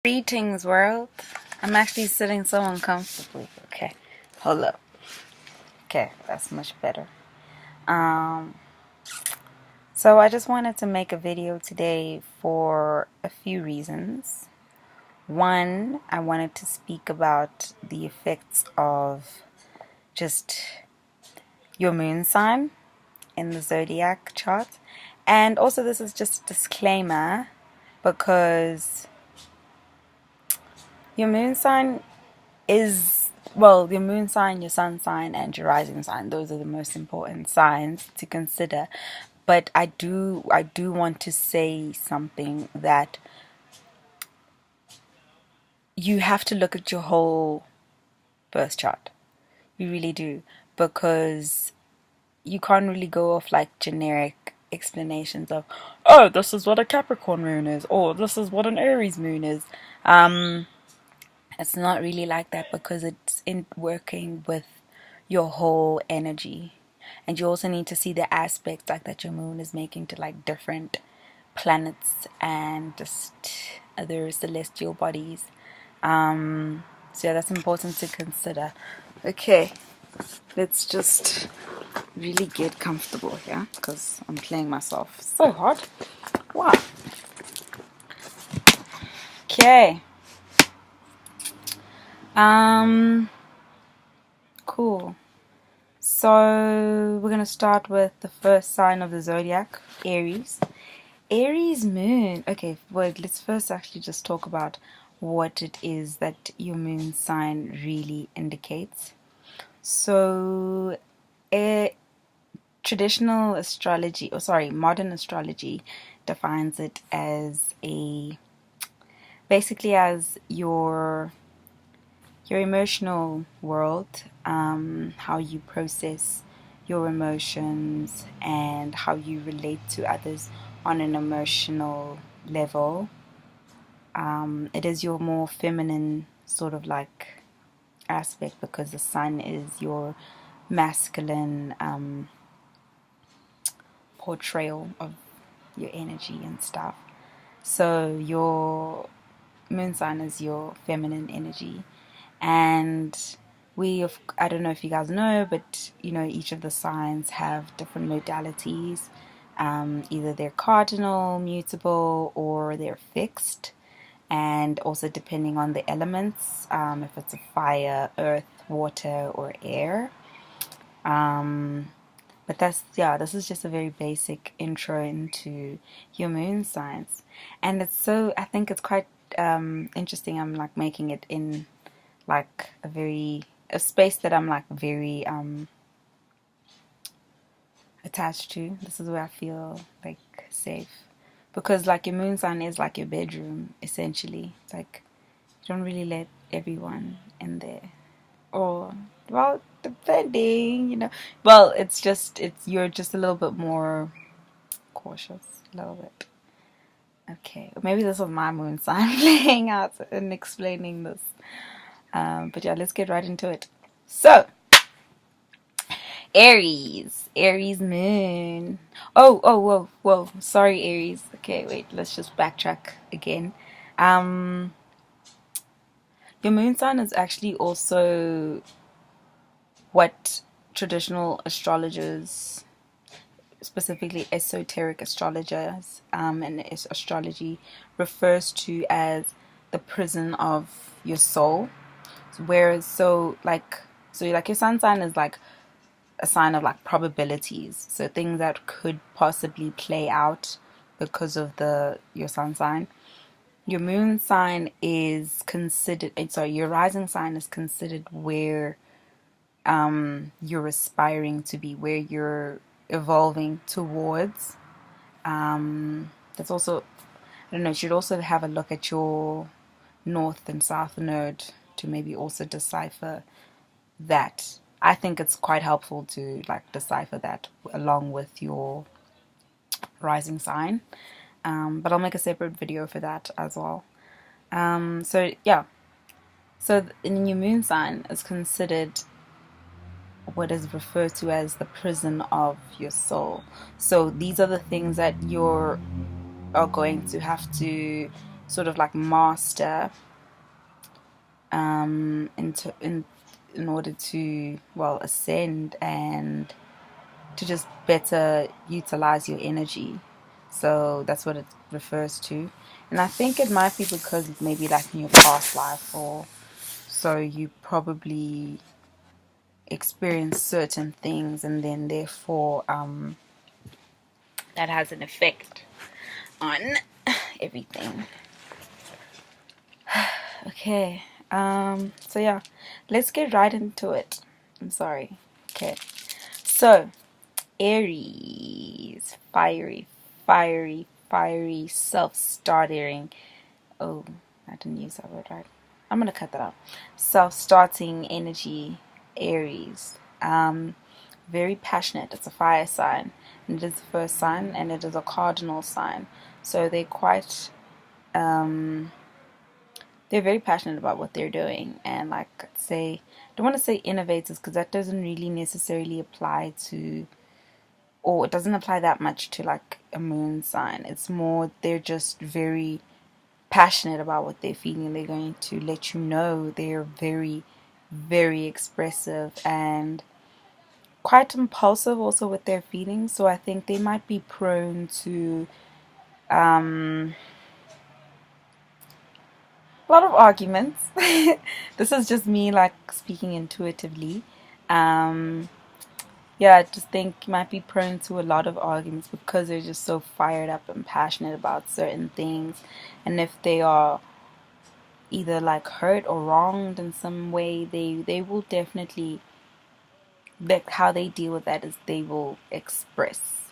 Greetings, world. I'm actually sitting so uncomfortably. Okay, hold up. Okay, that's much better. Um, so I just wanted to make a video today for a few reasons. One, I wanted to speak about the effects of just your moon sign in the zodiac chart. And also, this is just a disclaimer because your moon sign your moon sign, your sun sign, and your rising sign. Those are the most important signs to consider. But I do want to say something that you have to look at your whole birth chart. You really do, because you can't really go off like generic explanations of, oh, this is what a Capricorn moon is, or this is what an Aries moon is. It's not really like that, because it's in working with your whole energy. And you also need to see the aspects like that your moon is making to like different planets and just other celestial bodies. So yeah, that's important to consider. Okay, let's just really get comfortable here, because I'm playing myself so hard. Wow. Okay. Cool. So we're gonna start with the first sign of the zodiac, Aries. Aries moon. Okay, wait, let's first actually just talk about what it is that your moon sign really indicates. So, traditional astrology, modern astrology defines it as basically as your emotional world, how you process your emotions and how you relate to others on an emotional level. It is your more feminine sort of like aspect, because the sun is your masculine portrayal of your energy and stuff. So your moon sign is your feminine energy. And I don't know if you guys know, but each of the signs have different modalities. Either they're cardinal, mutable, or they're fixed. And also depending on the elements, if it's a fire, earth, water, or air. But this is just a very basic intro into your moon signs. And I think it's quite interesting. I'm like making it in like a space that I'm like very attached to. This is where I feel like safe, because like your moon sign is like your bedroom essentially. It's like you don't really let everyone in there, or well, depending. Well, you're just a little bit more cautious, a little bit. Okay, maybe this was my moon sign playing out and explaining this. But yeah, let's get right into it. So, Aries moon. Whoa. Sorry, Aries. Okay, wait, let's just backtrack again. Your moon sign is actually also what traditional astrologers, specifically esoteric astrologers, and astrology refers to as the prison of your soul. Whereas your sun sign is like a sign of like probabilities, so things that could possibly play out because of your sun sign. Your moon sign is considered, your rising sign is considered where you're aspiring to be, where you're evolving towards. That's also, I don't know, you should also have a look at your north and south node to maybe also decipher that. I think it's quite helpful to like decipher that along with your rising sign. But I'll make a separate video for that as well. So in your moon sign is considered what is referred to as the prison of your soul. So these are the things that are going to have to sort of like master in order to, well, ascend and to just better utilize your energy. So that's what it refers to. And I think it might be because maybe like in your past life, or so you probably experience certain things, and then therefore that has an effect on everything. Okay, so yeah, let's get right into it. I'm sorry. Okay, so Aries, fiery, self-starting. Oh, I didn't use that word right. I'm gonna cut that out. Self-starting energy, Aries. Very passionate. It's a fire sign, and it is the first sign, and it is a cardinal sign. So they're quite they're very passionate about what they're doing, and like say, I don't want to say innovators because that doesn't really necessarily apply to, or it doesn't apply that much to like a moon sign. It's more they're just very passionate about what they're feeling. They're going to let you know. They're very expressive and quite impulsive also with their feelings. So I think they might be prone to a lot of arguments. This is just me like speaking intuitively. Yeah, I just think you might be prone to a lot of arguments because they're just so fired up and passionate about certain things. And if they are either like hurt or wronged in some way, they will definitely, like how they deal with that is they will express.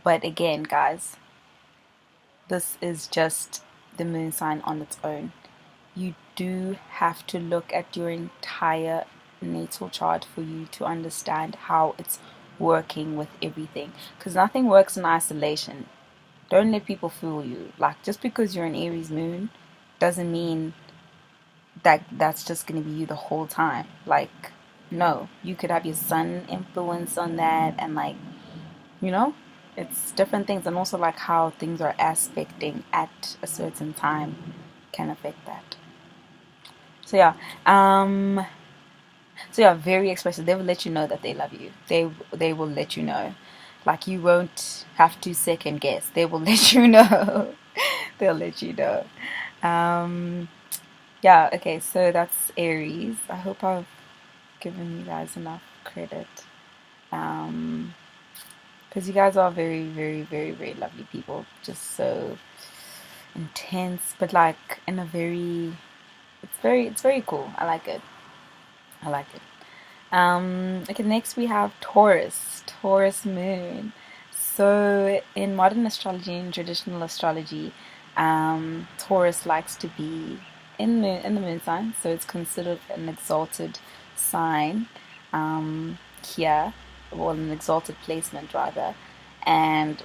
But again, guys, this is just the moon sign on its own. You do have to look at your entire natal chart for you to understand how it's working with everything, because nothing works in isolation. Don't let people fool you. Like, just because you're an Aries moon doesn't mean that that's just going to be you the whole time. Like, no, you could have your sun influence on that, and like, you know, it's different things. And also like how things are aspecting at a certain time can affect that. So yeah, very expressive. They will let you know that they love you. They will let you know. Like, you won't have to second guess. They will let you know. They'll let you know. Yeah, okay, so that's Aries. I hope I've given you guys enough credit. Because you guys are very lovely people. Just so intense, but like in a very, it's very cool. I like it. Okay, next we have Taurus moon. So in modern astrology and traditional astrology, Taurus likes to be in the moon sign, so it's considered an exalted sign here, or an exalted placement rather. And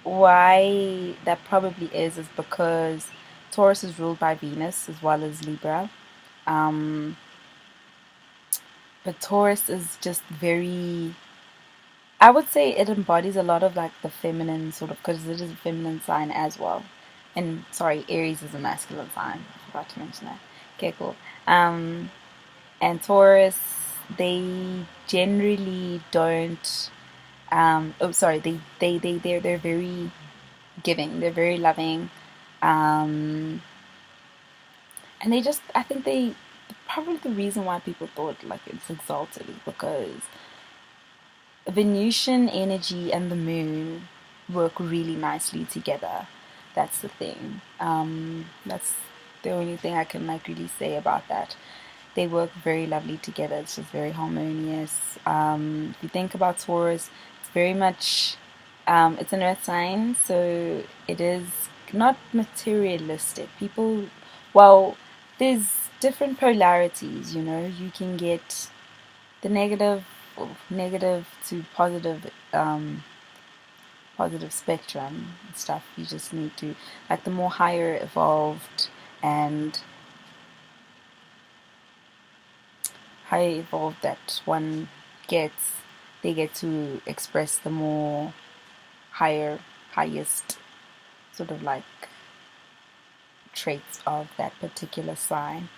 why that probably is because Taurus is ruled by Venus as well as Libra. But Taurus is just very, I would say it embodies a lot of like the feminine sort of, because it is a feminine sign as well. And sorry, Aries is a masculine sign. I forgot to mention that. Okay, cool. And Taurus, they generally don't. They're very giving. They're very loving. And they just, I think they, probably the reason why people thought like it's exalted is because Venusian energy and the moon work really nicely together. That's the thing. That's the only thing I can like really say about that. They work very lovely together. It's just very harmonious. If you think about Taurus, it's very much, it's an earth sign, so it is not materialistic. People, well, there's different polarities, you know. You can get the negative to positive spectrum and stuff. You just need to, like, the more higher evolved and that one gets, they get to express the more highest sort of like traits of that particular sign,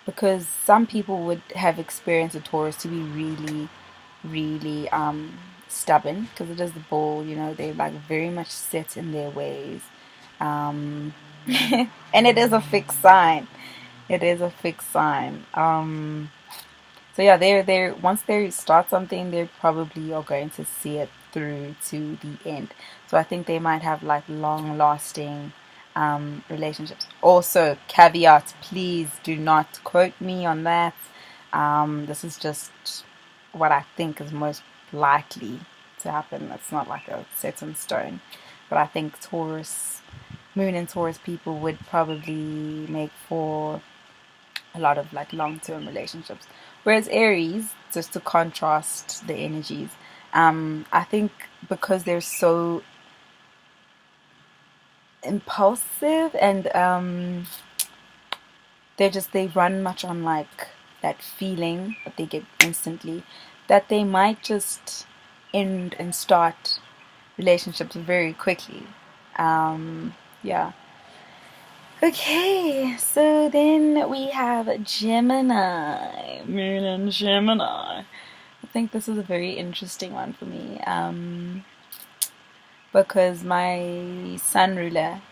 because some people would have experienced a Taurus to be really, really stubborn, because it is the bull, you know, they're like very much set in their ways. um and it is a fixed sign. It is a fixed sign. So yeah, they're once they start something, they probably are going to see it through to the end. So I think they might have like long lasting relationships. Also, caveat, please do not quote me on that. This is just what I think is most likely to happen. It's not like a set in stone. But I think Taurus, Moon and Taurus people would probably make for a lot of like long-term relationships, whereas Aries, just to contrast the energies, I think because they're so impulsive and they run much on like that feeling that they get instantly, that they might just end and start relationships very quickly. Yeah. Okay, so then we have Gemini, Moon and Gemini. I think this is a very interesting one for me, because my sun ruler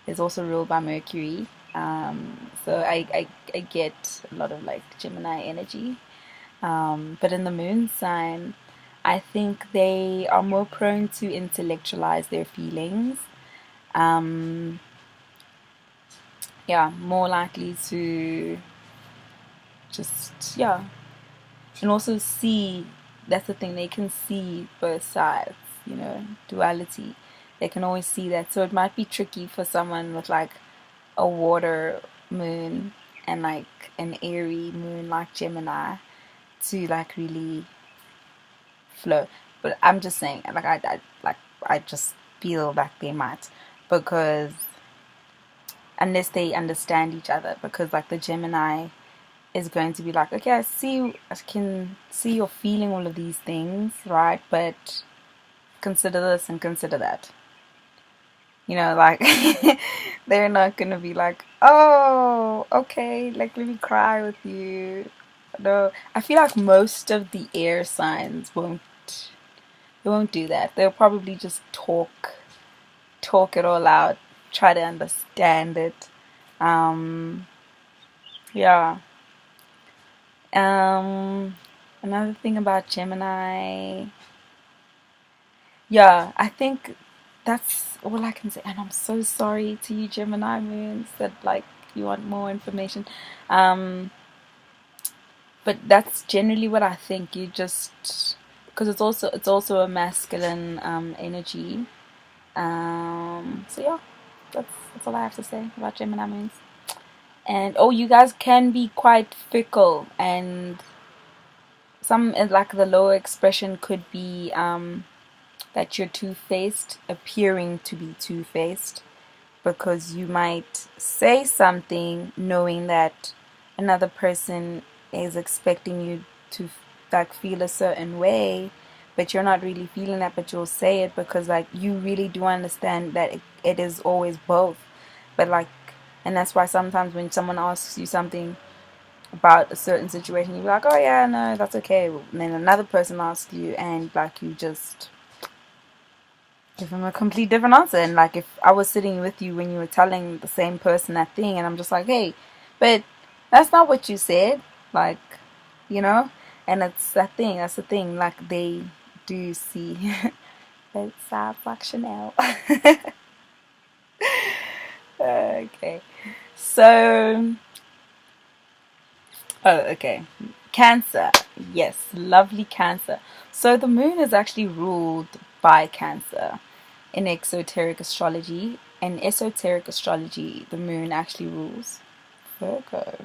is also ruled by Mercury. So I get a lot of like Gemini energy. But in the moon sign, I think they are more prone to intellectualize their feelings. Yeah, more likely to just, yeah, and also see. That's the thing, they can see both sides, you know, duality. They can always see that. So it might be tricky for someone with like a water moon and like an airy moon like Gemini to like really flow. But I'm just saying, like I just feel like they might, because unless they understand each other, because like the Gemini is going to be like, okay, I can see you're feeling all of these things, right? But consider this and consider that. You know, like they're not gonna be like, oh, okay, like let me cry with you. No, I feel like most of the air signs won't do that. They'll probably just talk it all out, try to understand it. Yeah. Another thing about Gemini, yeah, I think that's all I can say. And I'm so sorry to you, Gemini moons, that like you want more information. But that's generally what I think. You just, because it's also a masculine energy. So yeah, that's all I have to say about Gemini moons. And oh, you guys can be quite fickle, and some like the lower expression could be that you're two-faced, appearing to be two-faced, because you might say something knowing that another person is expecting you to like feel a certain way, but you're not really feeling that, but you'll say it because like you really do understand that it is always both. But like, and that's why sometimes when someone asks you something about a certain situation, you're like, oh yeah, no, that's okay. And then another person asks you, and like you just give them a complete different answer. And like if I was sitting with you when you were telling the same person that thing, and I'm just like, hey, but that's not what you said, like, you know. And it's that thing, that's the thing, like they do see both sides like Chanel. Okay, so oh, okay, Cancer. Yes, lovely Cancer. So the moon is actually ruled by Cancer in exoteric astrology. In esoteric astrology, the moon actually rules Virgo.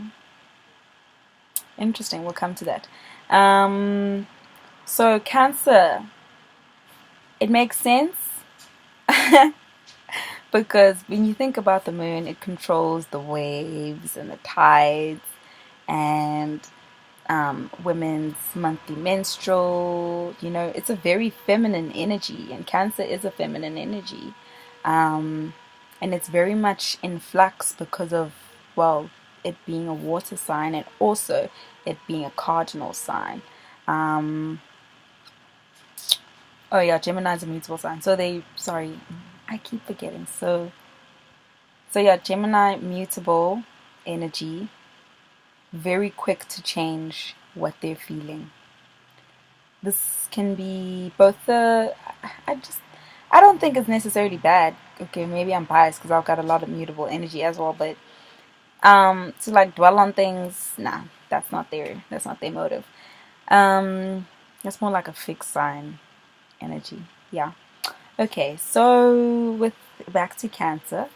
Interesting, we'll come to that. So Cancer, it makes sense because when you think about the moon, it controls the waves and the tides and women's monthly menstrual. You know, it's a very feminine energy, and Cancer is a feminine energy. and it's very much in flux because of, well, it being a water sign and also it being a cardinal sign. Oh yeah, Gemini is a mutable sign. So sorry, I keep forgetting. So yeah, Gemini, mutable energy, very quick to change what they're feeling. This can be both I just, I don't think it's necessarily bad. Okay, maybe I'm biased because I've got a lot of mutable energy as well, but to like dwell on things, nah, that's not their motive. It's more like a fixed sign energy. Yeah. Okay, so with back to Cancer.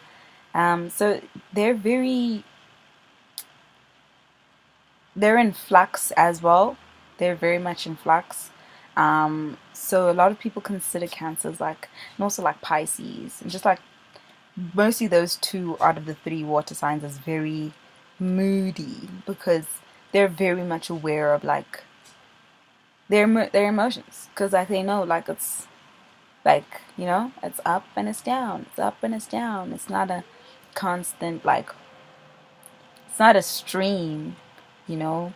So they're very, they're in flux as well. They're very much in flux. So a lot of people consider Cancers like, and also like Pisces, and just like mostly those two out of the three water signs as very moody because they're very much aware of like their emotions because like they know like it's like, you know, it's up and it's down, it's up and it's down. It's not a constant like, it's not a stream, you know,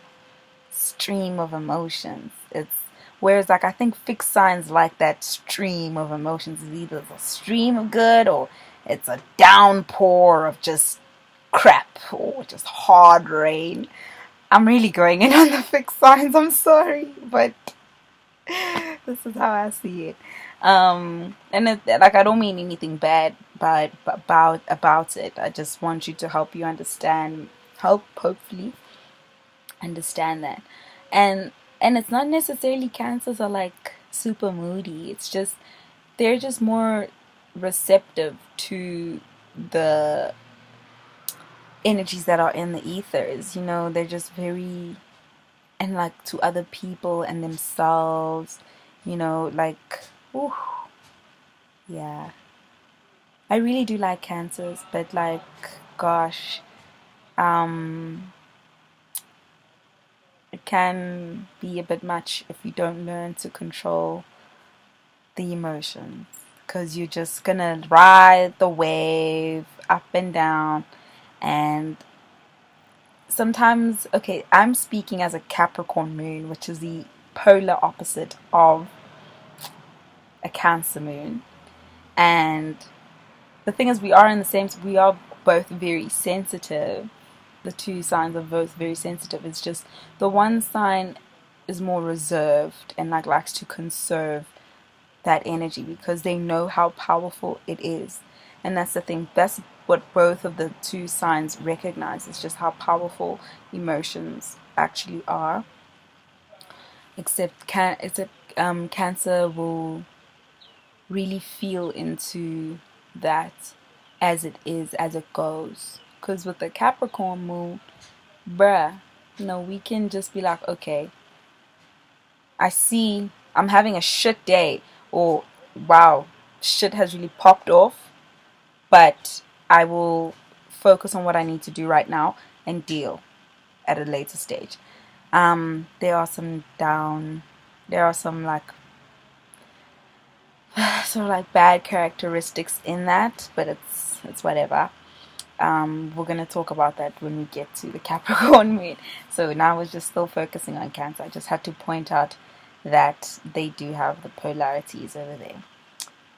stream of emotions. It's whereas like I think fixed signs like that stream of emotions is either a stream of good or it's a downpour of just crap or just hard rain. I'm really going in on the fixed signs, I'm sorry, but this is how I see it. And it, like I don't mean anything bad about it. I just want you to help you understand, help hopefully understand that. And it's not necessarily Cancers are like super moody. It's just they're just more receptive to the energies that are in the ethers. You know, they're just very, and like to other people and themselves. You know, like, ooh, yeah. I really do like Cancers, but like, gosh, um, it can be a bit much if you don't learn to control the emotions, because you're just gonna ride the wave up and down. And sometimes, okay, I'm speaking as a Capricorn moon, which is the polar opposite of a Cancer moon. And the thing is, we are in the same, we are both very sensitive. The two signs are both very sensitive. It's just the one sign is more reserved and like likes to conserve that energy because they know how powerful it is. And that's the thing. That's what both of the two signs recognize. It's just how powerful emotions actually are. Except Cancer will really feel into that as it is, as it goes. Because with the Capricorn moon, bruh, you know, we can just be like, okay, I see I'm having a shit day, or wow, shit has really popped off, but I will focus on what I need to do right now and deal at a later stage. There are some like sort of like bad characteristics in that, but it's whatever. We're gonna talk about that when we get to the Capricorn moon. So now we're just still focusing on Cancer. I just had to point out that they do have the polarities over there.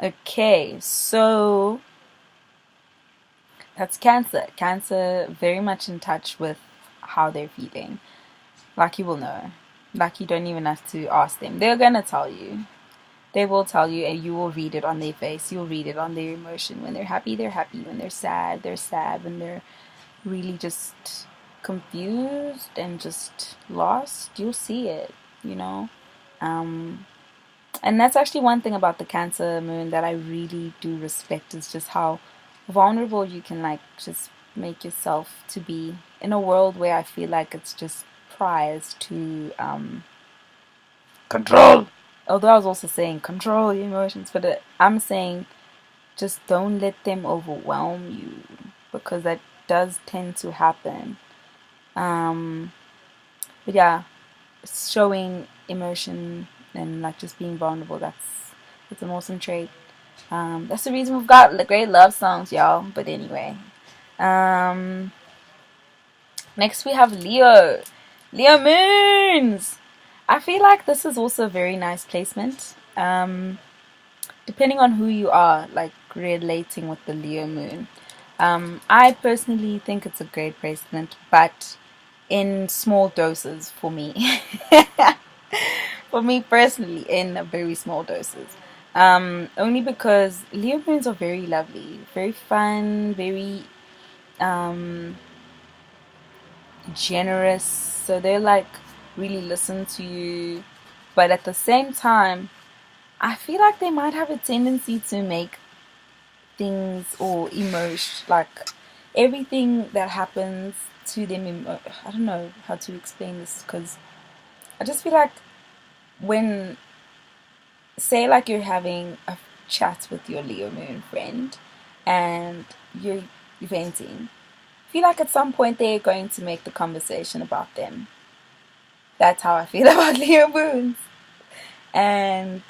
Okay, so that's Cancer. Cancer very much in touch with how they're feeling. Like you will know. Like you don't even have to ask them. They're gonna tell you. They will tell you, and you will read it on their face. You'll read it on their emotion. When they're happy, they're happy. When they're sad, they're sad. When they're really just confused and just lost, you'll see it, you know. And that's actually one thing about the Cancer moon that I really do respect, is just how vulnerable you can like just make yourself to be in a world where I feel like it's just prized to control. Although I was also saying control your emotions, but I'm saying just don't let them overwhelm you, because that does tend to happen. But yeah, showing emotion and like just being vulnerable, that's an awesome trait. That's the reason we've got great love songs, y'all. But anyway, next we have Leo. Leo moons. I feel like this is also a very nice placement. Depending on who you are, like relating with the Leo moon. I personally think it's a great placement, but in small doses for me. For me personally, in very small doses. Only because Leo moons are very lovely, very fun, very generous. So they like really listen to you, but at the same time, I feel like they might have a tendency to make things or emotion like everything that happens to them. I don't know how to explain this because I just feel like when, say, like you're having a chat with your Leo moon friend and you're venting, I feel like at some point they're going to make the conversation about them. That's how I feel about Leo moons. And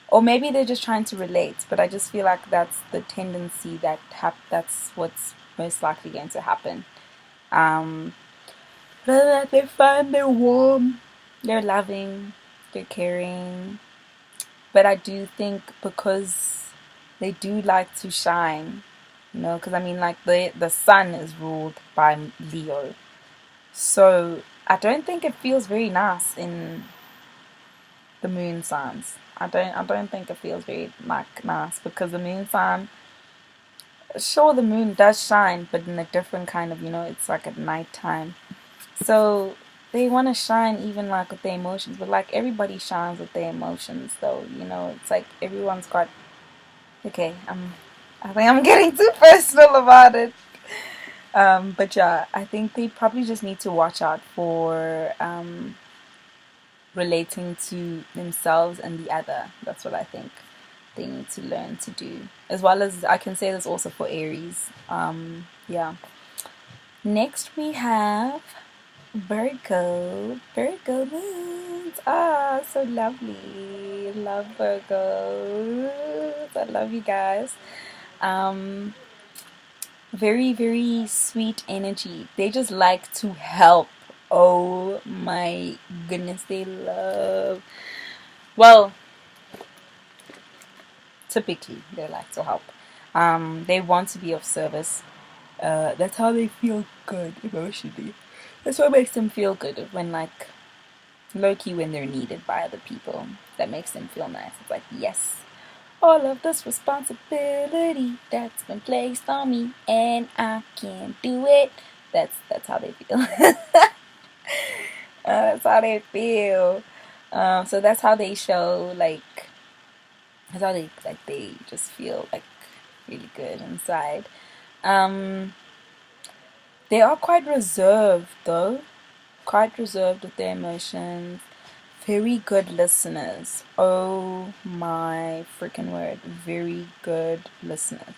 or maybe they're just trying to relate, but I just feel like that's the tendency that's what's most likely going to happen. They're fun, they're warm, they're loving, they're caring, but I do think because they do like to shine, because I mean, like the sun is ruled by Leo, so I don't think it feels very nice in the moon signs. I don't think it feels very like nice because the moon sign, sure, the moon does shine, but in a different kind of, it's like at nighttime. So they want to shine even like with their emotions, but like everybody shines with their emotions though, it's like everyone's got, okay, I think I'm getting too personal about it. But yeah, I think they probably just need to watch out for relating to themselves and the other. That's what I think they need to learn to do. As well as I can say this also for Aries. Yeah. Next we have Virgo. Virgo moons. Ah, so lovely. Love Virgos. I love you guys. Very, very sweet energy. They just like to help. Oh my goodness, they love. Well, typically they like to help. They want to be of service. That's how they feel good emotionally. That's what makes them feel good when, like, low-key when they're needed by other people. That makes them feel nice. It's like, yes, all of this responsibility that's been placed on me, and I can do it. That's how they feel. That's how they feel. So that's how they show, like, that's how they just feel like really good inside. They are quite reserved though, quite reserved with their emotions. Very good listeners. Oh my freaking word. Very good listeners.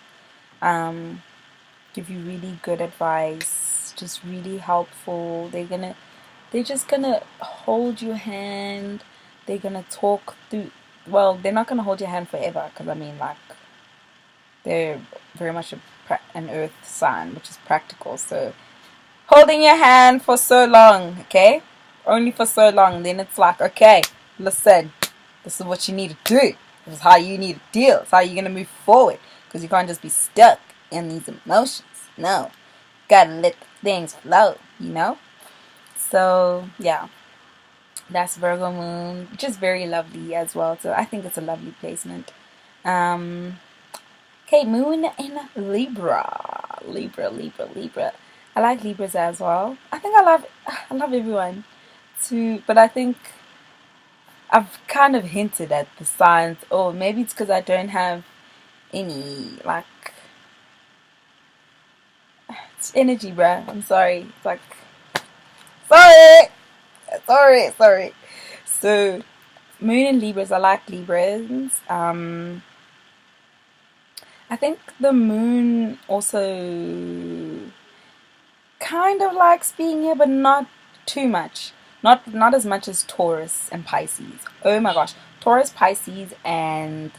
Give you really good advice. Just really helpful. They're just gonna hold your hand. They're gonna talk through. Well, they're not gonna hold your hand forever because I mean, like, they're very much an earth sign, which is practical. So holding your hand for so long, okay? Only for so long. Then it's like, okay, listen, this is what you need to do. This is how you need to deal. It's how you're going to move forward. Because you can't just be stuck in these emotions. No. Gotta let the things flow, So, yeah. That's Virgo moon. Just very lovely as well. So I think it's a lovely placement. Okay, moon in Libra. Libra. I like Libras as well. I think I love everyone too, but I think I've kind of hinted at the signs, or maybe it's because I don't have any, like, it's energy, bruh. I'm sorry. It's like, sorry. So, moon in Libras, I like Libras. I think the moon also kind of likes being here, but not too much. Not as much as Taurus and Pisces. Oh my gosh, Taurus, Pisces, and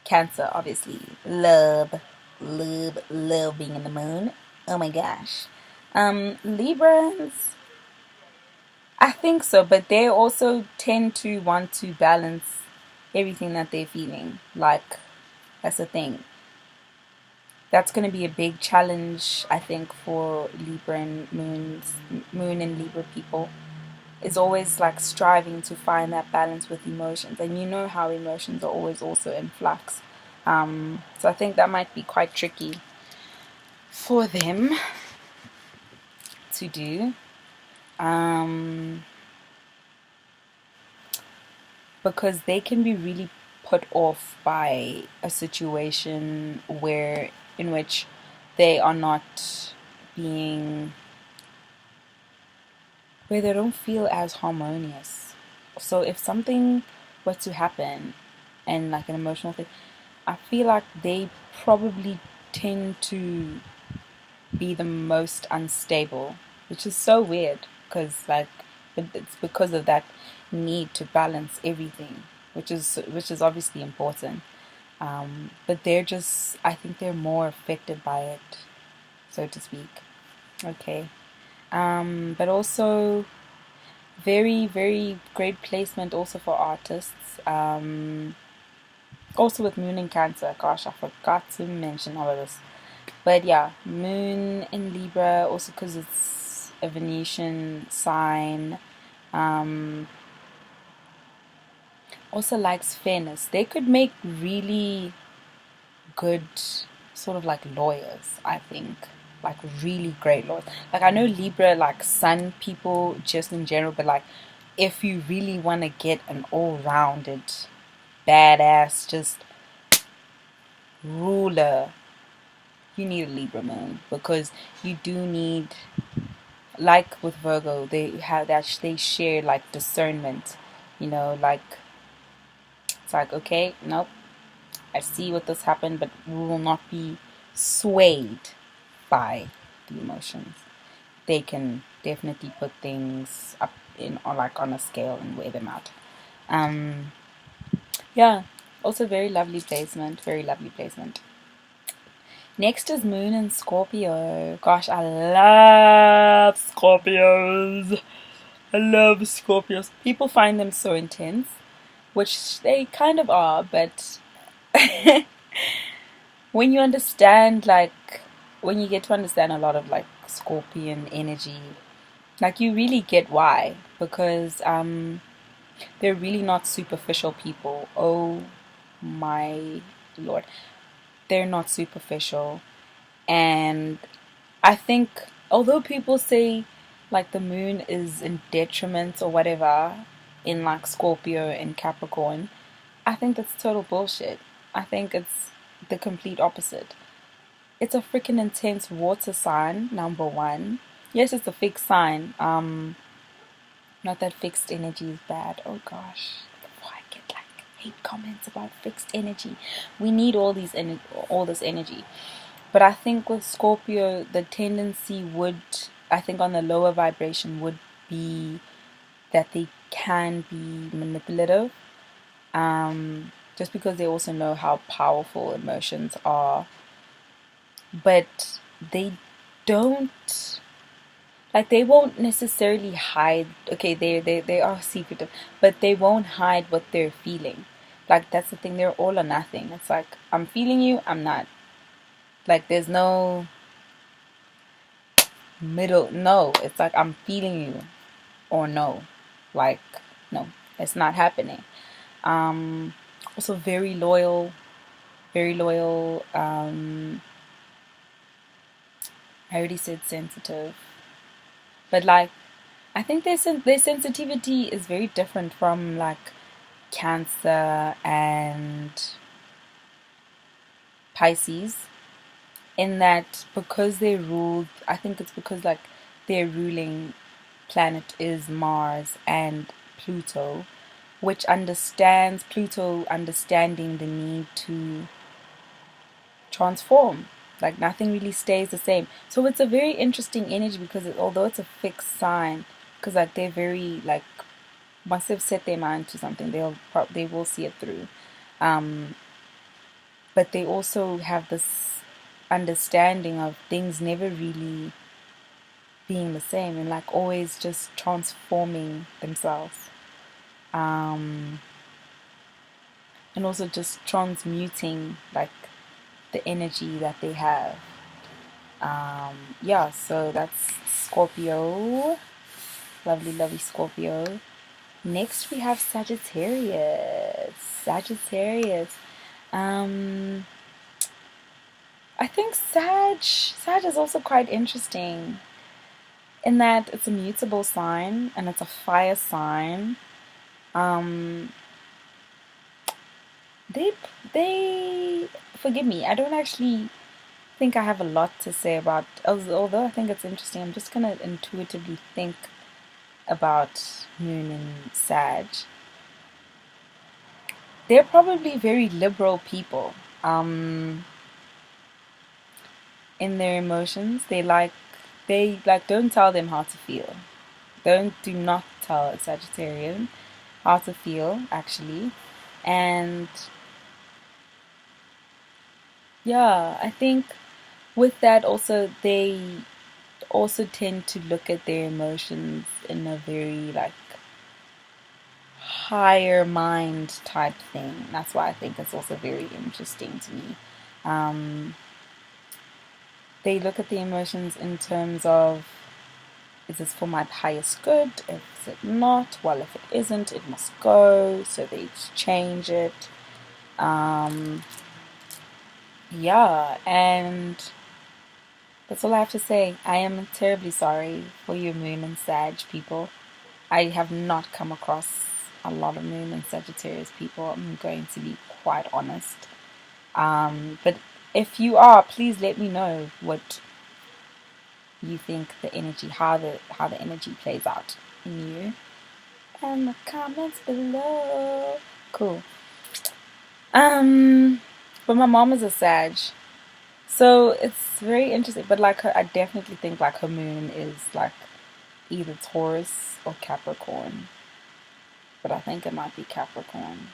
Cancer, obviously. Love, love being in the moon. Oh my gosh. Librans, I think so, but they also tend to want to balance everything that they're feeling. Like, that's the thing. That's going to be a big challenge, I think, for Libra and moon and Libra people. Is always like striving to find that balance with emotions, and you know how emotions are always also in flux. So I think that might be quite tricky for them to do. Because they can be really put off by a situation where in which they are not being where they don't feel as harmonious. So if something were to happen and like an emotional thing, I feel like they probably tend to be the most unstable, which is so weird because like it's because of that need to balance everything, which is obviously important. But they're just, I think they're more affected by it, so to speak. Okay. But also very, very great placement also for artists. Also with Moon in Cancer. Gosh, I forgot to mention all of this. But yeah, Moon in Libra, also because it's a Venetian sign. Also likes fairness. They could make really good sort of like lawyers, I think. Like really great lawyers. Like I know Libra like sun people just in general, but like if you really want to get an all-rounded badass just ruler, you need a Libra moon because you do need, like with Virgo, they have that they share like discernment, like it's like, okay, nope, I see what this happened, but we will not be swayed by the emotions. They can definitely put things up in or like on a scale and weigh them out. Yeah, also very lovely placement, very lovely placement. Next is Moon in Scorpio. Gosh, I love Scorpios. I love Scorpios. People find them so intense, which they kind of are, but when you understand, like, when you get to understand a lot of, like, Scorpion energy, like, you really get why. Because, they're really not superficial people. Oh my Lord. They're not superficial. And I think, although people say like the moon is in detriment or whatever in like Scorpio and Capricorn, I think that's total bullshit. I think it's the complete opposite. It's a freaking intense water sign, number one. Yes, it's a fixed sign. Not that fixed energy is bad. Oh gosh. Before I get like hate comments about fixed energy. We need all this energy. But I think with Scorpio, the tendency would, I think on the lower vibration, would be that they can be manipulative. Just because they also know how powerful emotions are. But they don't, like, they won't necessarily hide. Okay, they are secretive, but they won't hide what they're feeling. Like, that's the thing, they're all or nothing. It's like, I'm feeling you, I'm not. Like, there's no middle. No, it's like I'm feeling you or no, like no, it's not happening. Also very loyal, very loyal. I already said sensitive, but like I think their sensitivity is very different from like Cancer and Pisces, in that because they ruled, I think it's because like their ruling planet is Mars and Pluto, which understands Pluto understanding the need to transform. Like nothing really stays the same. So it's a very interesting energy because although it's a fixed sign, because like they're very like once they've set their mind to something, they will see it through. but they also have this understanding of things never really being the same, and like always just transforming themselves, and also just transmuting like the energy that they have. Yeah, so that's Scorpio. Lovely, lovely Scorpio. Next we have Sagittarius. Sagittarius. Um, I think Sag is also quite interesting in that it's a mutable sign and it's a fire sign. Um, they forgive me. I don't actually think I have a lot to say about. Although I think it's interesting, I'm just gonna intuitively think about Moon and Sag. They're probably very liberal people. In their emotions, they don't tell them how to feel. Do not tell a Sagittarian how to feel actually, and yeah, I think with that also they also tend to look at their emotions in a very like higher mind type thing. That's why I think it's also very interesting to me. Um, they look at the emotions in terms of, is this for my highest good? If it not, well, if it isn't, it must go. So they change it. Yeah, and that's all I have to say. I am terribly sorry for your Moon and Sag people. I have not come across a lot of Moon and Sagittarius people. I'm going to be quite honest. But if you are, please let me know what you think the energy, how the energy plays out in you, and the comments below. Cool. But my mom is a Sag, so it's very interesting. But like her, I definitely think like her moon is like either Taurus or Capricorn. But I think it might be Capricorn.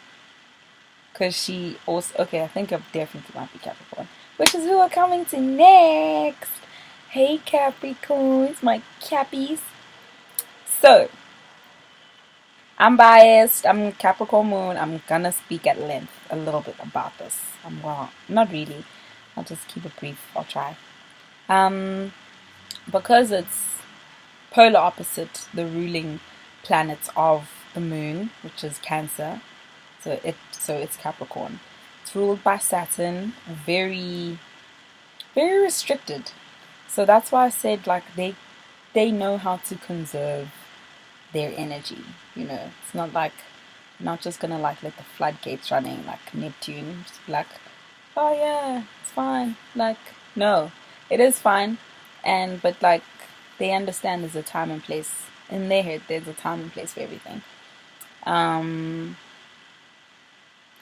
Because she also, okay, I think it definitely might be Capricorn. Which is who we're coming to next. Hey Capricorns, my Cappies. So, I'm biased. I'm Capricorn moon. I'm gonna speak at length a little bit about this. Well, not really. I'll just keep it brief. I'll try. Because it's polar opposite the ruling planets of the moon, which is Cancer. So it's Capricorn. It's ruled by Saturn, very very restricted. So that's why I said like they know how to conserve their energy. It's not like not just gonna like let the floodgates running like Neptune. Just be like, oh yeah, it's fine. Like no, it is fine, but like they understand there's a time and place in their head. There's a time and place for everything.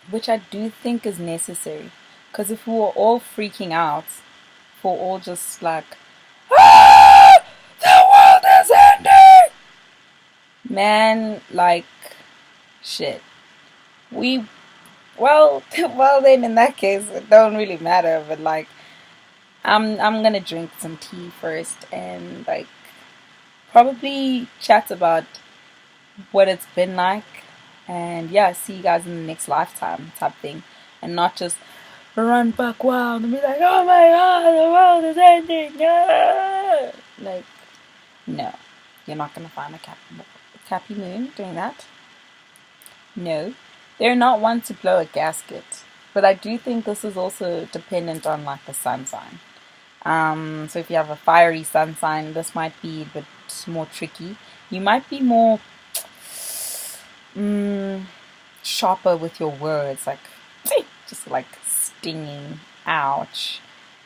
Which I do think is necessary. Because if we were all freaking out for all just like, ah, the world is ending! Man, like, shit. Well, then in that case, it don't really matter. But like, I'm gonna drink some tea first and like, probably chat about what it's been like. And yeah, see you guys in the next lifetime type thing. And not just run back wild and be like, oh my god, the world is ending. Yeah! Like, no. You're not going to find a Cappy Moon doing that. No. They're not one to blow a gasket. But I do think this is also dependent on like the sun sign. So if you have a fiery sun sign, this might be a bit more tricky. You might be more sharper with your words, like just like stinging, ouch,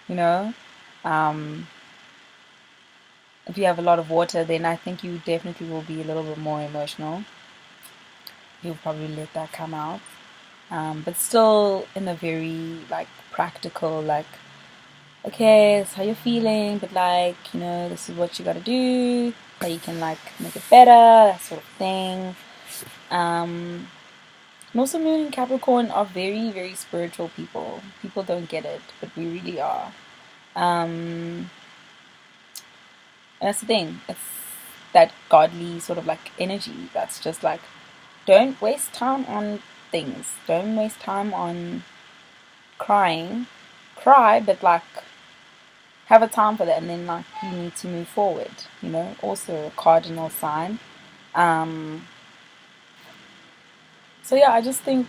you know. If you have a lot of water, then I think you definitely will be a little bit more emotional. You'll probably let that come out, but still in a very like practical, like, okay, that's how you're feeling, but like, this is what you gotta do, how you can like make it better, that sort of thing. And also Moon and Capricorn are very, very spiritual people. People don't get it, but we really are. And that's the thing. It's that godly sort of like energy that's just like, don't waste time on things. Don't waste time on crying. Cry, but like have a time for that, and then like you need to move forward. Also a cardinal sign. So yeah, I just think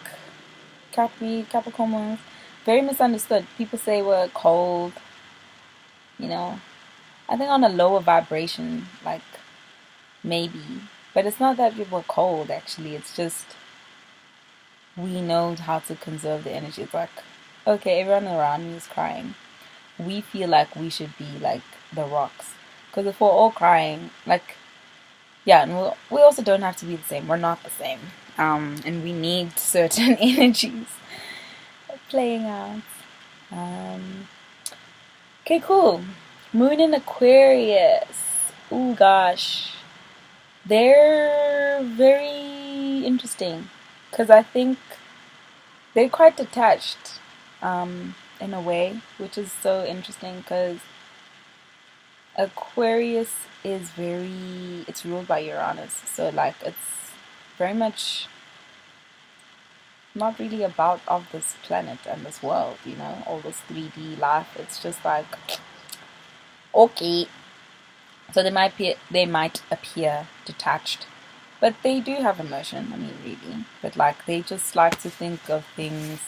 Capricorn was very misunderstood. People say we're cold. I think on a lower vibration, like maybe, but it's not that we're cold. Actually, it's just we know how to conserve the energy. It's like, okay, everyone around me is crying. We feel like we should be like the rocks, because if we're all crying, like, yeah, and we also don't have to be the same. We're not the same, and we need certain energies playing out. Okay, cool. Moon in Aquarius. Oh gosh, they're very interesting because I think they're quite detached, in a way, which is so interesting because Aquarius is it's ruled by Uranus, so like it's very much not really about of this planet and this world, all this 3D life. It's just like, okay. So they might appear detached, but they do have emotion. I mean, really, but like they just like to think of things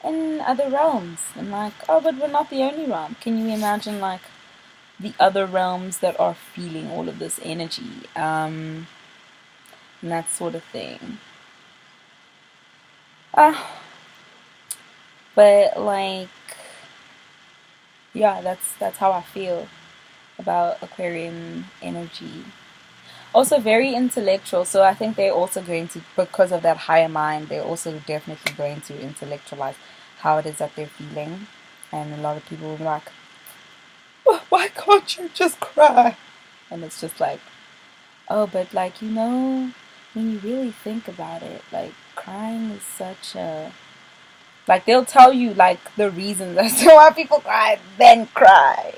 in other realms, and like, oh, but we're not the only realm. Can you imagine like the other realms that are feeling all of this energy, and that sort of thing? But like, yeah, that's how I feel about Aquarian energy. Also very intellectual, so I think they're also going to, because of that higher mind, they're also definitely going to intellectualize how it is that they're feeling. And a lot of people will be like, "Oh, why can't you just cry?" And it's just like, oh, but like, when you really think about it, like crying is such a, like they'll tell you like the reasons as to why people cry, then cry.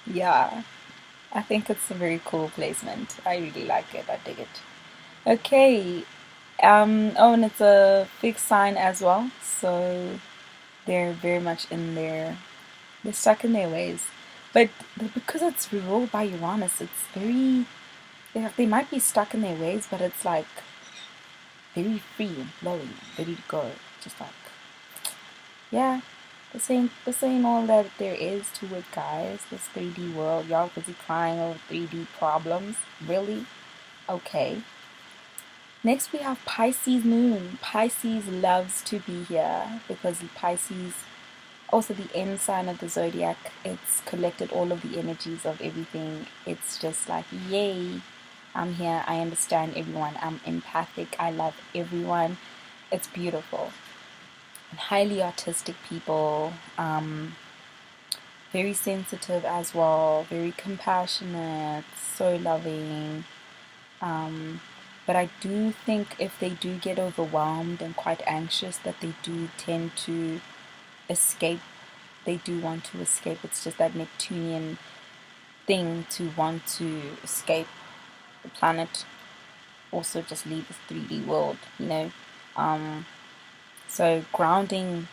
Yeah, I think it's a very cool placement. I really like it. I dig it. Okay. Oh, and it's a fixed sign as well, so they're very much in their, they're stuck in their ways. But because it's ruled by Uranus, it's very, they might be stuck in their ways, but it's like very free and flowing, ready to go. Just like, yeah, this ain't all that there is to it, guys. This 3D world, y'all busy crying over 3D problems. Really? Okay. Next we have Pisces moon. Pisces loves to be here because Pisces, also the end sign of the zodiac, it's collected all of the energies of everything. It's just like, yay, I'm here. I understand everyone. I'm empathic. I love everyone. It's beautiful. And highly artistic people. Very sensitive as well. Very compassionate. So loving. But I do think if they do get overwhelmed and quite anxious, that they do tend to escape. They do want to escape. It's just that Neptunian thing to want to escape the planet. Also just leave this 3D world, So grounding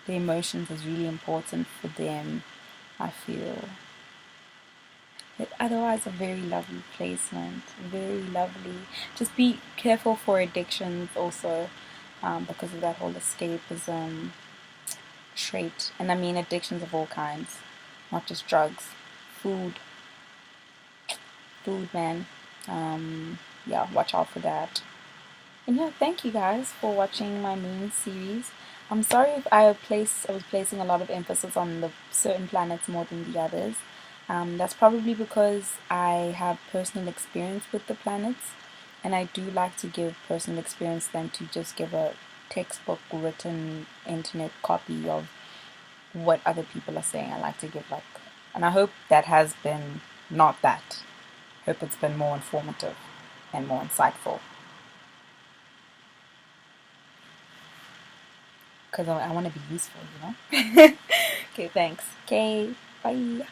the emotions is really important for them, I feel. But otherwise, a very lovely placement. Very lovely. Just be careful for addictions also, because of that whole escapism trait. And I mean addictions of all kinds, not just drugs. Food, man. Yeah, watch out for that. And yeah, thank you guys for watching my moon series. I'm sorry if I was placing a lot of emphasis on the certain planets more than the others. That's probably because I have personal experience with the planets, and I do like to give personal experience than to just give a textbook written internet copy of what other people are saying. I like to give and I hope that has been not that. I hope it's been more informative and more insightful. because I want to be useful, you know? Okay, thanks. Okay, bye.